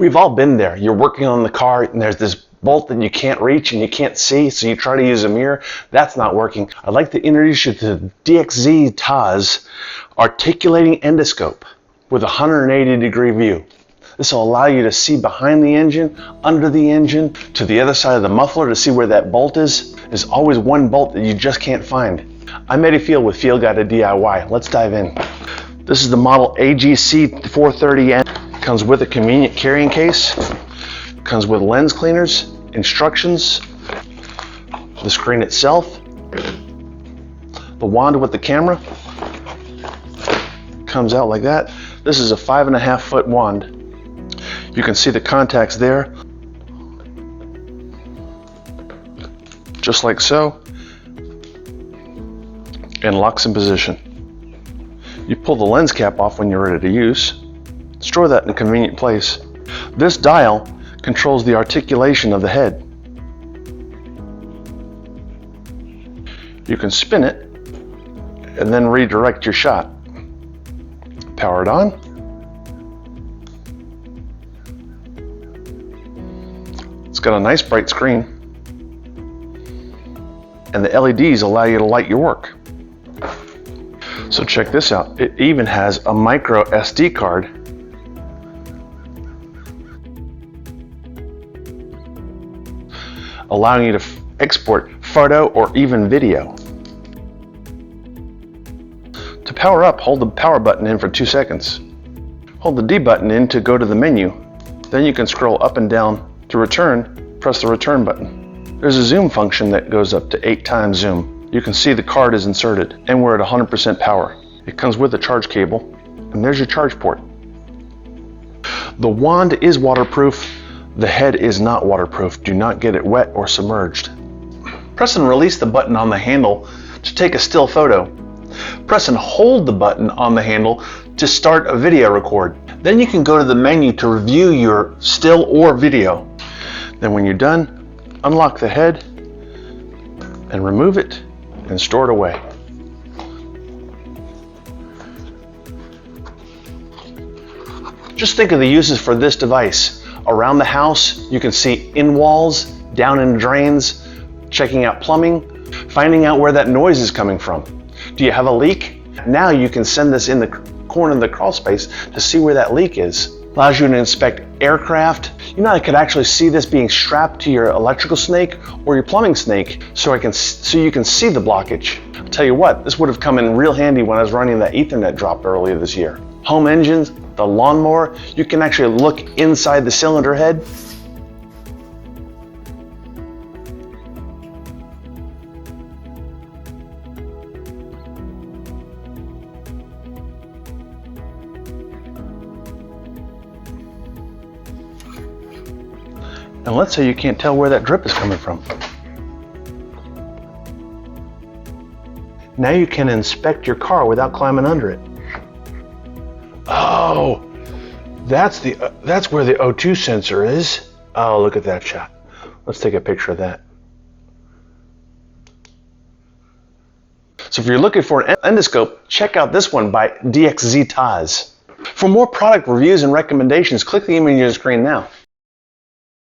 We've all been there. You're working on the car and there's this bolt that you can't reach and you can't see, so you try to use a mirror. That's not working. I'd like to introduce you to the DXZ TAZ articulating endoscope with a 180-degree view. This will allow you to see behind the engine, under the engine, to the other side of the muffler to see where that bolt is. There's always one bolt that you just can't find. I'm Eddie Field with Field Guide to DIY. Let's dive in. This is the model AGC 430N. Comes with a convenient carrying case. Comes with lens cleaners, instructions, the screen itself, the wand with the camera. Comes out like that. This is a 5.5 foot wand. You can see the contacts there, just like so, and locks in position. You pull the lens cap off when you're ready to use. Store that in a convenient place. This dial controls the articulation of the head. You can spin it and then redirect your shot. Power it on. It's got a nice bright screen, and the LEDs allow you to light your work. So check this out. It even has a micro SD card allowing you to export photo or even video. To power up, hold the power button in for 2 seconds. Hold the D button in to go to the menu. Then you can scroll up and down. To return, press the return button. There's a zoom function that goes up to 8 times zoom. You can see the card is inserted, and we're at 100% power. It comes with a charge cable, and there's your charge port. The wand is waterproof. The head is not waterproof. Do not get it wet or submerged. Press and release the button on the handle to take a still photo. Press and hold the button on the handle to start a video record. Then you can go to the menu to review your still or video. Then when you're done, unlock the head and remove it and store it away. Just think of the uses for this device. Around the house, you can see in walls, down in drains, checking out plumbing, finding out where that noise is coming from. Do you have a leak? Now you can send this in the corner of the crawl space to see where that leak is. Allows you to inspect aircraft. You know, I could actually see this being strapped to your electrical snake or your plumbing snake so you can see the blockage. I'll tell you what, this would have come in real handy when I was running that Ethernet drop earlier this year. Home engines, the lawnmower, you can actually look inside the cylinder head. And let's say you can't tell where that drip is coming from. Now you can inspect your car without climbing under it. Oh, that's where the O2 sensor is. Oh, look at that shot. Let's take a picture of that. So if you're looking for an endoscope, check out this one by DXZ TAZ. For more product reviews and recommendations, click the image on your screen now.